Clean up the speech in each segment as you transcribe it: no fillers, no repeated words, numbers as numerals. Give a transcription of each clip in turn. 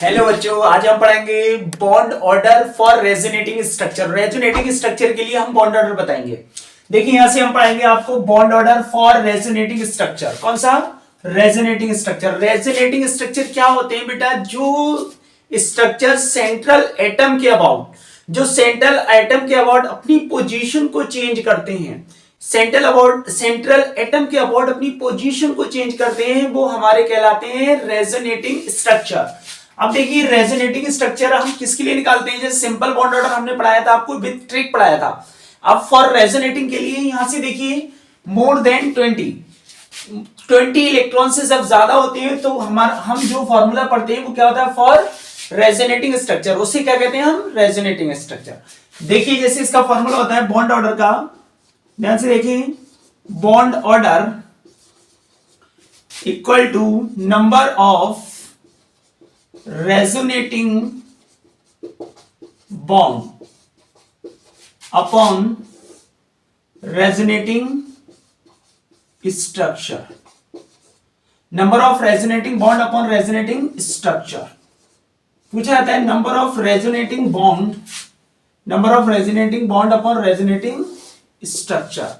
Hello बच्चों, आज हम पढ़ेंगे bond order for resonating structure. Resonating structure के लिए हम बॉन्ड ऑर्डर बताएंगे। देखिए यहां से हम पढ़ेंगे आपको bond order for resonating structure. कौन सा? Resonating structure. रेजोनेटिंग स्ट्रक्चर क्या होते हैं बेटा? जो स्ट्रक्चर सेंट्रल एटम के अबाउट, जो सेंट्रल एटम के अबाउट अपनी पोजीशन को चेंज करते हैं, सेंट्रल एटम के अबाउट अपनी पोजीशन को चेंज करते हैं, वो हमारे कहलाते हैं रेजोनेटिंग स्ट्रक्चर। अब देखिए रेजोनेटिंग स्ट्रक्चर हम किसके लिए निकालते हैं? जैसे सिंपल बॉन्ड ऑर्डर हमने पढ़ाया था आपको, विद ट्रिक पढ़ाया था। अब फॉर रेजोनेटिंग के लिए यहां से देखिए मोर देन 20 इलेक्ट्रॉन से जब ज्यादा होते हैं तो हम जो फॉर्मूला पढ़ते हैं वो क्या होता है? For resonating structure. उसे क्या कहते हैं हम? Resonating structure. देखिए जैसे इसका फॉर्मूला होता है बॉन्ड ऑर्डर का, ध्यान से देखिए, bond order equal to number of resonating bond upon resonating structure। Number of resonating bond upon resonating structure पूछा जाता है। Number of resonating bond upon resonating structure.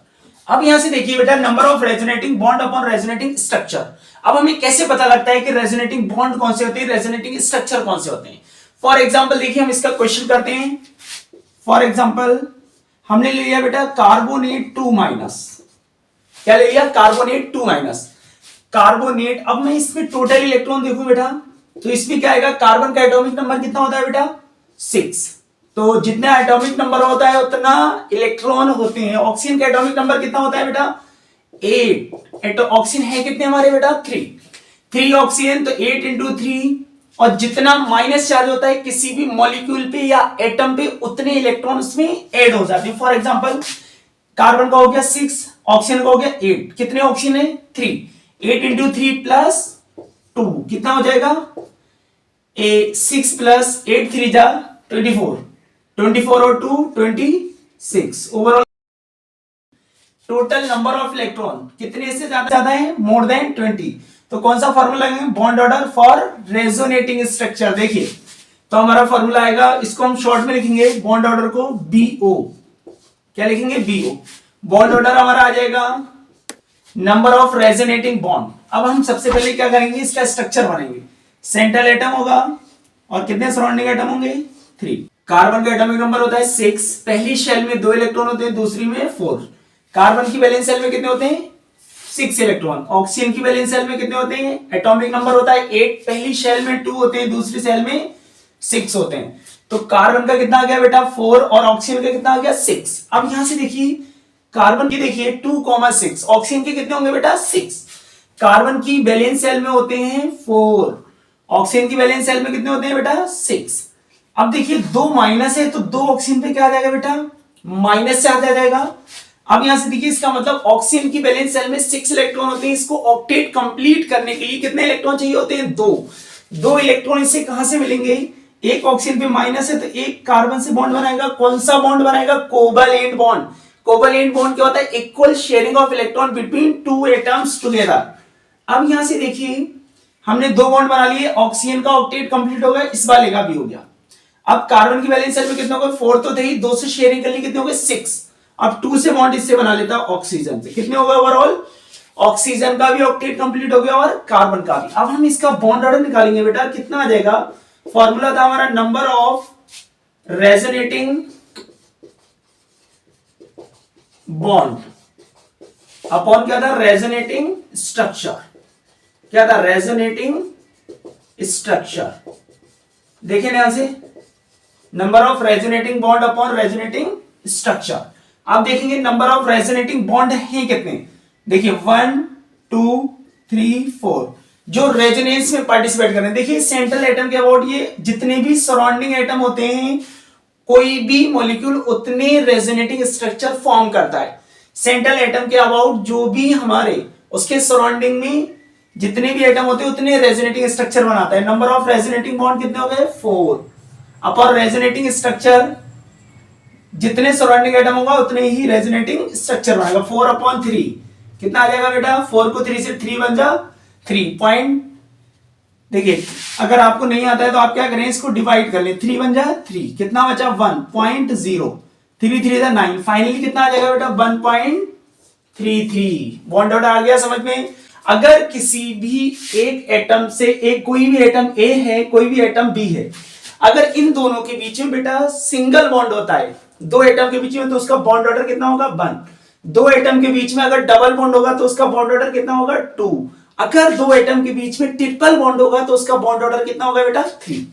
अब यहां से देखिए बेटा, number of resonating bond upon resonating structure. अब हमें कैसे पता लगता है कि रेजोनेटिंग बॉन्ड कौन से होते हैं, रेजोनेटिंग स्ट्रक्चर कौन से होते हैं? फॉर एग्जांपल देखिए हम इसका क्वेश्चन करते हैं। फॉर एग्जांपल हमने ले लिया बेटा कार्बोनेट 2-, क्या ले लिया? कार्बोनेट 2-। कार्बोनेट, अब मैं इसमें टोटल इलेक्ट्रॉन देखूं बेटा तो इसमें क्या आएगा? कार्बन का एटॉमिक नंबर कितना होता है बेटा? 6। तो जितना एटॉमिक नंबर होता है उतना इलेक्ट्रॉन होते हैं। ऑक्सीजन का एटॉमिक नंबर कितना होता है बेटा? 8। ऑक्सीजन है कितने हमारे बेटा? 3 ऑक्सीजन, तो 8 इंटू 3। और जितना माइनस चार्ज होता है किसी भी मॉलिक्यूल पे या एटम पे, उतने इलेक्ट्रॉन उसमें ऐड हो जाते हैं। फॉर एग्जांपल कार्बन का हो गया 6, ऑक्सीजन का हो गया 8। कितने ऑक्सीजन है? 3। 8 इंटू 3 प्लस 2 कितना हो जाएगा? 6 प्लस 8 3 जा 24 और 2 26। Overall total number of electron कितने से ज्यादा है? More than 20। तो कौन सा फॉर्मूला लगेगा? Bond order for resonating structure. देखिए तो हमारा फॉर्मूला आएगा, इसको हम शॉर्ट में लिखेंगे बॉन्ड ऑर्डर को BO। क्या लिखेंगे? BO। बॉन्ड ऑर्डर हमारा आ जाएगा नंबर ऑफ रेजोनेटिंग बॉन्ड। अब हम सबसे पहले क्या करेंगे? इसका स्ट्रक्चर बनाएंगे। सेंट्रल एटम होगा और कितने सराउंडिंग एटम होंगे? 3। कार्बन का एटॉमिक नंबर होता है 6। पहली शेल में 2 इलेक्ट्रॉन होते हैं, दूसरी में 4। कार्बन की वैलेंस शेल में कितने होते हैं? 6 इलेक्ट्रॉन। ऑक्सीजन की वैलेंस शेल में कितने होते हैं? एटॉमिक नंबर होता है 8। पहली शेल में 2 होते हैं, दूसरी शेल में 6 होते हैं। तो कार्बन का कितना आ गया बेटा? 4 और ऑक्सीजन का कितना आ गया? 6। अब यहां से देखिए कार्बन की देखिए 2,6, ऑक्सीजन के कितने होंगे बेटा? 6। कार्बन की वैलेंस शेल में होते हैं 4, ऑक्सीजन की वैलेंस शेल में कितने होते हैं बेटा? 6। अब देखिए 2 माइनस है तो 2 ऑक्सीजन पे क्या आ जाएगा बेटा? माइनस चार्ज आ जाएगा। अब यहां से देखिए इसका मतलब ऑक्सीजन की वैलेंस शेल में 6 इलेक्ट्रॉन होते हैं। इसको ऑक्टेट कंप्लीट करने के लिए कितने इलेक्ट्रॉन चाहिए होते हैं? 2 इलेक्ट्रॉन इससे कहां से मिलेंगे? एक ऑक्सीजन पे माइनस है तो एक कार्बन से बॉन्ड बनाएगा। कौन सा बॉन्ड बनाएगा? Covalent bond. कोवैलेंट बॉन्ड क्या होता है? Equal sharing of electron between 2 atoms together. अब यहां से देखिए हमने 2 बॉन्ड बना लिए, ऑक्सीजन का ऑक्टेट कंप्लीट हो गया, इस वाले का भी हो गया। अब कार्बन की वैलेंस शेल में कितने हो गए? 4 तो थे ही, 2 से शेयरिंग कर ली, कितने हो गए? 6। अब 2 से बॉन्ड इससे बना लेता ऑक्सीजन से, कितने हो गए ओवरऑल? ऑक्सीजन का भी ऑक्टेट कंप्लीट हो गया और कार्बन का भी। अब हम इसका बॉन्ड ऑर्डर निकालेंगे बेटा, कितना आ जाएगा? फॉर्मूला था हमारा number of resonating bond upon क्या था? Resonating structure. क्या था? Resonating structure. देखिए यहां से number of resonating bond upon resonating structure. आप देखेंगे नंबर ऑफ रेजोनेटिंग बॉन्ड हैं कितने? देखिए 1 2 3 4 जो रेजोनेंस में पार्टिसिपेट कर रहे हैं। देखिए सेंट्रल एटम के अबाउट ये जितने भी सराउंडिंग एटम होते हैं, कोई भी मॉलिक्यूल उतने रेजोनेटिंग स्ट्रक्चर फॉर्म करता है। सेंट्रल एटम के अबाउट जो भी हमारे उसके सराउंडिंग में जितने भी एटम होते हैं उतने रेजोनेटिंग स्ट्रक्चर बनाता है। नंबर ऑफ रेजोनेटिंग बॉन्ड कितने हो गए? 4 अपॉन रेजोनेटिंग स्ट्रक्चर। जितने सराउंडिंग एटम होगा उतने ही रेजोनेटिंग स्ट्रक्चर बनाएगा। 4/3 कितना आ जाएगा बेटा? 4 को 3 से 3 बन जा 3.5 देखिए अगर आपको नहीं आता है तो आप क्या करें, इसको डिवाइड कर लें, 3 बन जाए 3, कितना बचा 1.0, 3 3 9, फाइनली कितना आ जाएगा बेटा 1.33। बॉन्ड ऑर्डर आ गया समझ में। अगर किसी भी एक एटम से एक कोई भी एटम ए है, कोई भी एटम बी है, अगर इन दोनों के बीच में बेटा सिंगल बॉन्ड होता है, दो एटम के बीच में, तो उसका बॉन्ड ऑर्डर कितना होगा 1। दो एटम के बीच में अगर डबल बॉन्ड होगा तो उसका बॉन्ड ऑर्डर कितना होगा 2। अगर दो एटम के बीच में ट्रिपल बॉन्ड होगा तो उसका बॉन्ड ऑर्डर कितना होगा बेटा 3।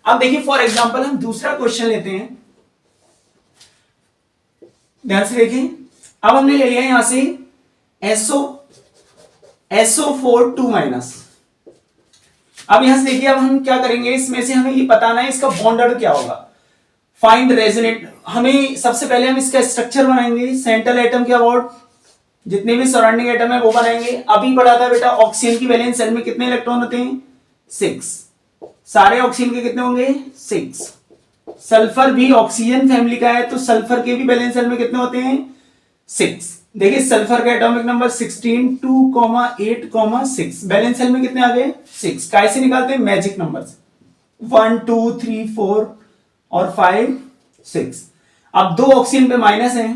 अब देखिए फॉर एग्जांपल हम दूसरा क्वेश्चन लेते हैं, ध्यान से देखिए। अब हमने ले लिया यहां से SO4 2-। अब यहां से देखिए, अब हम क्या करेंगे, इसमें से हमें ये बताना है इसका बॉन्ड ऑर्डर क्या होगा। फाइंड रेजोनेट, हमें सबसे पहले हम इसका स्ट्रक्चर बनाएंगे, सेंट्रल एटम के अबाउट जितने भी सराउंडिंग एटम है वो बनाएंगे। अभी पढ़ा था बेटा ऑक्सीजन की वैलेंस शेल में कितने इलेक्ट्रॉन होते हैं 6, सारे ऑक्सीजन के कितने होंगे 6। सल्फर भी ऑक्सीजन फैमिली का है तो सल्फर के भी वैलेंस शेल में कितने होते हैं 6। देखिए सल्फर का एटॉमिक नंबर 16, 2,8,6, बैलेंस शेल में कितने आ गए 6। कैसे निकालते हैं, मैजिक नंबर से, 1 2 3 4 और 5 6। अब दो ऑक्सीजन पे माइनस है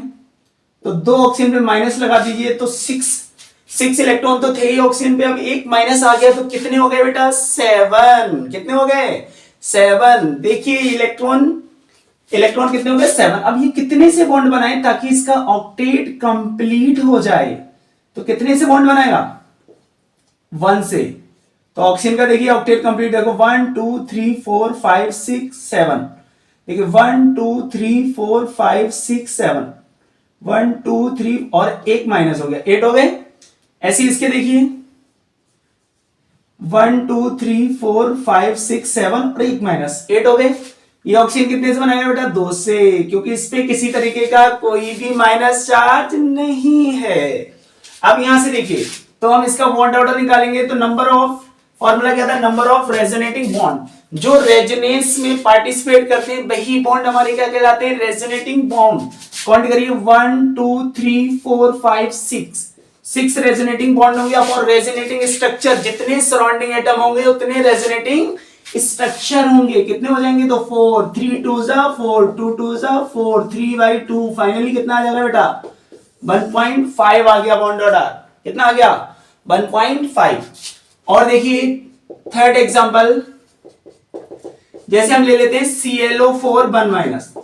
तो दो ऑक्सीजन पे माइनस लगा दीजिए, तो 6 इलेक्ट्रॉन तो थे ही ऑक्सीजन पे, अब एक माइनस आ गया तो कितने हो गए बेटा 7। कितने हो गए 7। देखिए इलेक्ट्रॉन कितने हो गए 7। अब ये कितने से बॉन्ड बनाए ताकि इसका ऑक्टेट कंप्लीट हो जाए, तो कितने से बॉन्ड बनाएगा 1 से। तो ऑक्सीजन का देखिए ऑक्टेट कंप्लीट, देखो 1 2 3 4 5 6 7, देखिए 1 2 3 4 5 6 7, 1 2 3 और एक माइनस हो गया 8 हो गए। ऐसे इसके देखिए 1 2 3 4 5 6 7 और एक माइनस 8 हो गए। ये ऑक्सीजन कितने से बनाएगा बेटा 2 से, क्योंकि इस पे किसी तरीके का कोई भी माइनस चार्ज नहीं है। अब यहां से देखिए तो हम इसका बॉन्ड ऑर्डर निकालेंगे, तो नंबर ऑफ, फॉर्मूला क्या था, नंबर ऑफ रेजोनेटिंग बॉन्ड। जो रेजोनेंस में पार्टिसिपेट करते हैं वही बॉन्ड हमारे क्या कहलाते हैं, रेजोनेटिंग बॉन्ड। काउंट करिए 1 2 3 4 5 6 रेजोनेटिंग बॉन्ड होंगे। और रेजोनेटिंग स्ट्रक्चर, जितने सराउंडिंग एटम होंगे उतने रेजोनेटिंग स्ट्रक्चर होंगे। कितने हो जाएंगे, तो 4, 3 2 4, 2 2 4, 3/2, फाइनली कितना आ जाएगा बेटा 1.5 आ गया बॉन्ड ऑर्डर। कितना आ गया 1.5। और देखिए थर्ड एग्जांपल, जैसे हम ले लेते हैं ClO4 1-।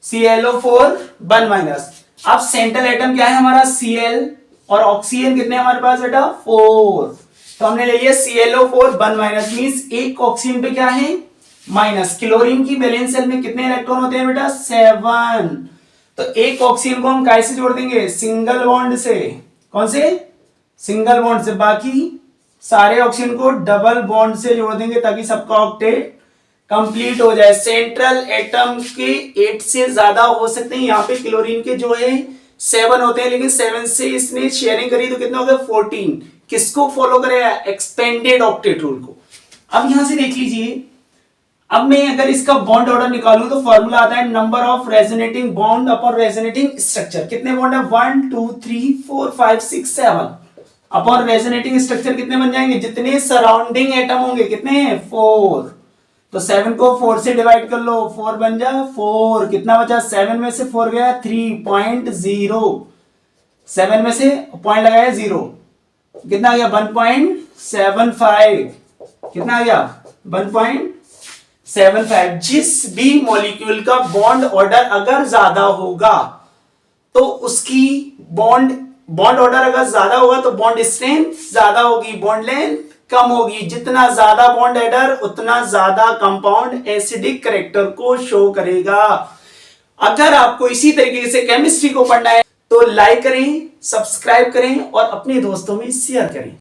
ClO4 1-। अब सेंट्रल एटम क्या है हमारा Cl, और ऑक्सीजन कितने हमारे पास बेटा 4, तो हमने ले लिया ClO4 1-, मींस एक ऑक्सीजन पे क्या है माइनस। क्लोरीन की वैलेंस शेल में कितने इलेक्ट्रॉन होते हैं बेटा 7, तो एक ऑक्सीजन को हम कैसे जोड़ देंगे, सिंगल बॉन्ड से। कौन से, सिंगल बॉन्ड से। बाकी सारे ऑक्सीजन को डबल बॉन्ड से जोड़ देंगे ताकि सबका ऑक्टेट कंप्लीट हो जाए। सेंट्रल एटम के 8 से ज्यादा हो सकते हैं, यहाँ पे क्लोरीन के जो है 7 होते हैं, लेकिन 7 से इसने शेयरिंग करी तो कितने हो गए 14। किसको फॉलो करेगा, एक्सपेंडेड ऑक्टेट रूल को। अब यहां से देख लीजिए, अब मैं अगर इसका बॉन्ड ऑर्डर निकालूं तो फॉर्मूला आता है number of resonating bond upon resonating structure. कितने बॉन्ड है 1 2 3 4 5 6 7 अपॉन रेजोनेटिंग स्ट्रक्चर कितने बन जाएंगे, जितने सराउंडिंग एटम होंगे कितने हैं 4, तो 7 को 4 से डिवाइड कर लो, 4 बन जा 4, कितना बचा 7 में से 4 गया 3.0, 7 में से पॉइंट लगाया 0, कितना आ गया 1.75, कितना आ गया 1.75। जिस भी मॉलिक्यूल का बॉन्ड ऑर्डर अगर ज्यादा होगा तो उसकी बॉन्ड ऑर्डर अगर ज्यादा होगा तो बॉन्ड स्ट्रेंथ ज्यादा होगी, बॉन्ड लेंथ कम होगी। जितना ज्यादा बॉन्ड ऑर्डर उतना ज्यादा कंपाउंड एसिडिक कैरेक्टर को शो करेगा। अगर आपको इसी तरीके से केमिस्ट्री को पढ़ना है तो लाइक करें, सब्सक्राइब करें और अपने दोस्तों में शेयर करें।